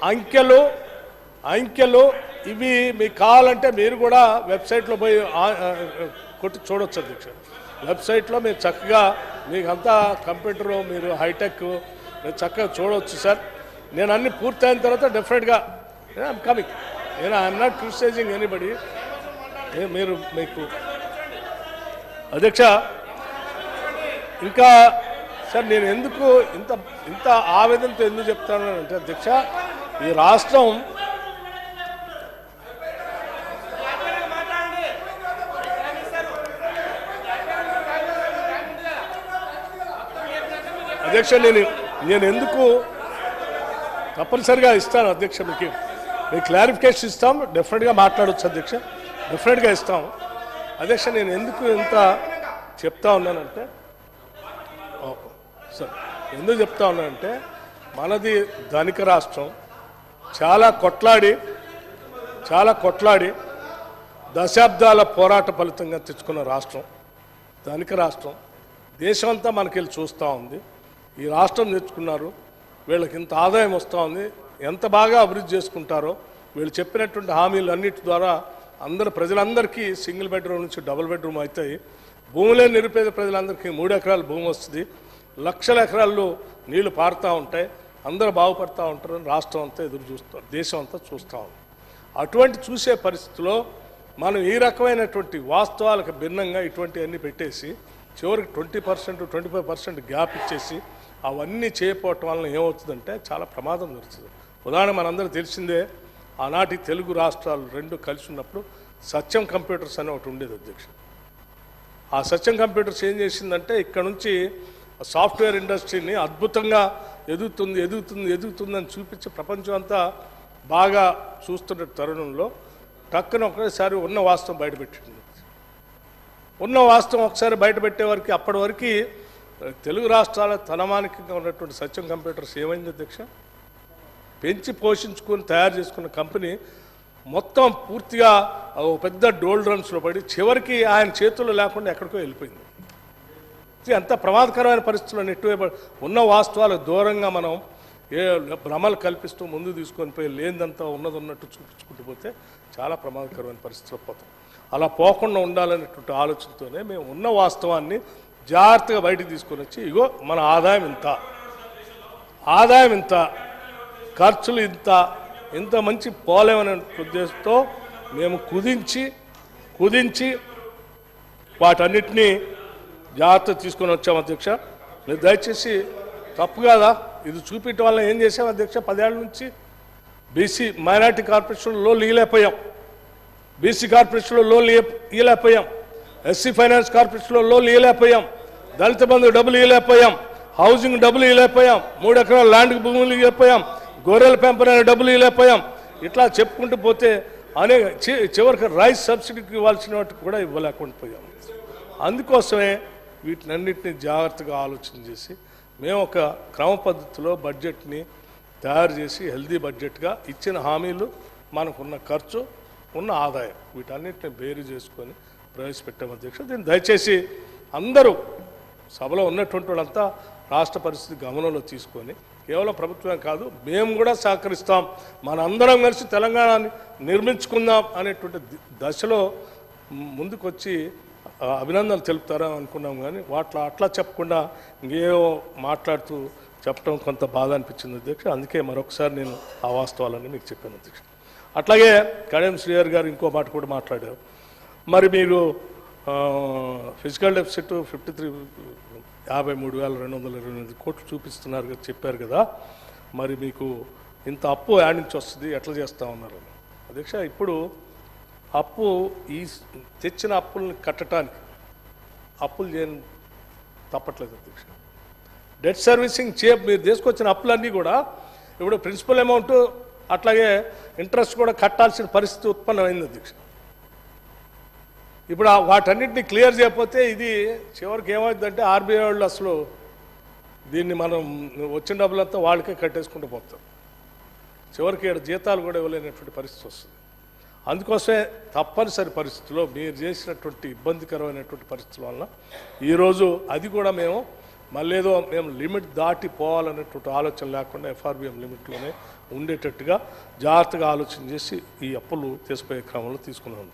అంకెలు అంకెలు ఇవి మీకు కావాలంటే మీరు కూడా వెబ్సైట్లో పోయి కొట్టి చూడొచ్చు అధ్యక్ష. వెబ్సైట్లో మీరు చక్కగా మీకు అంతా కంప్యూటరు మీరు హైటెక్ మీరు చక్కగా చూడవచ్చు సార్. నేను అన్ని పూర్తయిన తర్వాత డెఫినెట్గా I'm coming. I'm not criticising anybody. మీరు మీకు అధ్యక్ష ఇంకా సార్ నేను ఎందుకు ఇంత ఇంత ఆవేదనతో ఎందుకు చెప్తాను అంటే అధ్యక్ష, ఈ రాష్ట్రం అధ్యక్ష నేను ఎందుకు తప్పనిసరిగా ఇస్తాను అధ్యక్ష, మీకు క్లారిఫికేషన్ ఇస్తాం, డెఫినెట్గా మాట్లాడవచ్చు అధ్యక్ష, డెఫినెట్గా ఇస్తాం అధ్యక్ష. నేను ఎందుకు ఇంత చెప్తా ఉన్నానంటే సార్, ఎందుకు చెప్తా ఉన్నానంటే మనది ధనిక రాష్ట్రం, చాలా కొట్లాడి దశాబ్దాల పోరాట ఫలితంగా తెచ్చుకున్న రాష్ట్రం, ధనిక రాష్ట్రం. దేశం అంతా మనకెళ్ళి చూస్తూ ఉంది. ఈ రాష్ట్రం తెచ్చుకున్నారు, వీళ్ళకి ఇంత ఆదాయం వస్తూ ఉంది, ఎంత బాగా అభివృద్ధి చేసుకుంటారో వీళ్ళు చెప్పినటువంటి హామీలు అన్నిటి ద్వారా ప్రజలందరికీ సింగిల్ బెడ్రూమ్ నుంచి డబుల్ బెడ్రూమ్ అవుతాయి. భూములే నిరుపేద ప్రజలందరికీ 3 ఎకరాల భూమి వస్తుంది, లక్షల ఎకరాల్లో నీళ్లు పారుతూ ఉంటాయి, అందరూ బాగుపడుతూ ఉంటారు. రాష్ట్రం అంతా ఎదురు చూస్తారు, దేశం అంతా చూస్తూ ఉంది. అటువంటి చూసే పరిస్థితిలో మనం ఈ రకమైనటువంటి వాస్తవాలకు భిన్నంగా ఇటువంటివన్నీ పెట్టేసి చివరికి 20% 25% గ్యాప్ ఇచ్చేసి అవన్నీ చేయకపోవటం వలన ఏమవుతుందంటే చాలా ప్రమాదం జరుగుతుంది. ఉదాహరణ మనందరూ తెలిసిందే, ఆనాటి తెలుగు రాష్ట్రాలు 2 కలిసి ఉన్నప్పుడు సత్యం కంప్యూటర్స్ అని ఒకటి ఉండేది అధ్యక్ష. ఆ సత్యం కంప్యూటర్స్ ఏం చేసిందంటే ఇక్కడ నుంచి సాఫ్ట్వేర్ ఇండస్ట్రీని అద్భుతంగా ఎదుగుతుందని చూపించి ప్రపంచం అంతా బాగా చూస్తున్న తరుణంలో టక్కున ఒకసారి ఉన్న వాస్తవం బయటపెట్టింది. ఉన్న వాస్తవం ఒకసారి బయటపెట్టే వరకు అప్పటి వరకు తెలుగు రాష్ట్రాల తలమానికంగా ఉన్నటువంటి సత్యం కంప్యూటర్స్ ఏమైంది అధ్యక్ష, పెంచి పోషించుకొని తయారు చేసుకున్న కంపెనీ మొత్తం పూర్తిగా పెద్ద డోల్ డ్రమ్స్లో పడి చివరికి ఆయన చేతుల్లో లేకుండా ఎక్కడికో వెళ్ళిపోయింది. అంత ప్రమాదకరమైన పరిస్థితుల్లో నెట్టివేయబడి ఉన్న వాస్తవాలకు దూరంగా మనం భ్రమలు కల్పిస్తూ ముందు తీసుకొని పోయి లేనిదంతా ఉన్నట్టు చూపించుకుంటూ పోతే చాలా ప్రమాదకరమైన పరిస్థితిలో పోతాం. అలా పోకుండా ఉండాలనేటువంటి ఆలోచనతోనే మేము ఉన్న వాస్తవాన్ని జాగ్రత్తగా బయటకు తీసుకొని వచ్చి ఇగో మన ఆదాయం ఇంత ఖర్చులు ఇంత మంచి పోలేమనే ఉద్దేశంతో మేము కుదించి వాటన్నిటినీ జాగ్రత్త తీసుకొని వచ్చాము అధ్యక్ష. మీరు దయచేసి తప్పు కాదా ఇది చూపించడం వల్ల ఏం చేసాం అధ్యక్ష, 10 ఏళ్ళ నుంచి బీసీ మైనార్టీ కార్పొరేషన్లో లోన్లు ఇవ్వలేకపోయాం, బీసీ కార్పొరేషన్లో లోన్లు ఇవ్వలేకపోయాం, ఎస్సీ ఫైనాన్స్ కార్పొరేషన్లో లోన్లు ఇవ్వలేకపోయాం, దళిత బంధు డబ్బులు ఇవ్వలేకపోయాం, హౌసింగ్ డబ్బులు ఇవ్వలేకపోయాం, 3 ఎకరాల ల్యాండ్కి భూములు ఇవ్వలేకపోయాం, గొర్రెల పెంపనైన డబ్బులు ఇవ్వలేకపోయాం. ఇట్లా చెప్పుకుంటూ పోతే అనేక చివరికి రైస్ సబ్సిడీకి ఇవ్వాల్సిన వాటికి కూడా ఇవ్వలేకుండా పోయాం. అందుకోసమే వీటినన్నింటినీ జాగ్రత్తగా ఆలోచన చేసి మేము ఒక క్రమ పద్ధతిలో బడ్జెట్ని తయారు చేసి హెల్దీ బడ్జెట్గా ఇచ్చిన హామీలు, మనకున్న ఖర్చు, ఉన్న ఆదాయం వీటన్నిటిని బేరీ చేసుకొని ప్రవేశపెట్టాము అధ్యక్ష. దీన్ని దయచేసి అందరూ సభలో ఉన్నటువంటి వాళ్ళంతా రాష్ట్ర పరిస్థితి గమనంలో తీసుకొని కేవలం ప్రభుత్వం కాదు మేము కూడా సహకరిస్తాం, మనందరం కలిసి తెలంగాణని నిర్మించుకుందాం అనేటువంటి దశలో ముందుకొచ్చి అభినందనలు తెలుపుతారని అనుకున్నాం. కానీ అట్లా చెప్పకుండా ఇంకేవో మాట్లాడుతూ చెప్పడం కొంత బాధ అనిపించింది అధ్యక్ష. అందుకే మరొకసారి నేను ఆ వాస్తవాలన్నీ మీకు చెప్పాను అధ్యక్ష. అట్లాగే కడియం శ్రీహరి గారు ఇంకో మాట కూడా మాట్లాడారు. మరి మీరు ఫిజికల్ డెఫిసిట్ 53,228 కోట్లు చూపిస్తున్నారు కదా, చెప్పారు కదా, మరి మీకు ఇంత అప్పు యాడ్ నుంచి వస్తుంది ఎట్లా చేస్తూ ఉన్నారు అధ్యక్ష. ఇప్పుడు అప్పు ఈ తెచ్చిన అప్పుల్ని కట్టడానికి అప్పులు చేయని తప్పట్లేదు అధ్యక్ష. డెట్ సర్వీసింగ్ మీరు తీసుకొచ్చిన అప్పులన్నీ కూడా ఇప్పుడు ప్రిన్సిపల్ అమౌంట్ అట్లాగే ఇంట్రెస్ట్ కూడా కట్టాల్సిన పరిస్థితి ఉత్పన్నమైంది అధ్యక్ష. ఇప్పుడు వాటన్నిటిని క్లియర్ చేయకపోతే ఇది చివరికి ఏమవుతుందంటే ఆర్బీఐ వాళ్ళు అసలు దీన్ని మనం వచ్చిన డబ్బులంతా వాళ్ళకే కట్టేసుకుంటూ పోతాం, చివరికి జీతాలు కూడా ఇవ్వలేనటువంటి పరిస్థితి వస్తుంది. అందుకోసమే తప్పనిసరి పరిస్థితుల్లో మీరు చేసినటువంటి ఇబ్బందికరమైనటువంటి పరిస్థితుల వల్ల ఈరోజు అది కూడా మేము మళ్ళీ ఏదో మేము లిమిట్ దాటి పోవాలనేటువంటి ఆలోచన లేకుండా ఎఫ్ఆర్బిఎం లిమిట్లోనే ఉండేటట్టుగా జాగ్రత్తగా ఆలోచన చేసి ఈ అప్పులు తీసిపోయే క్రమంలో తీసుకున్నాం.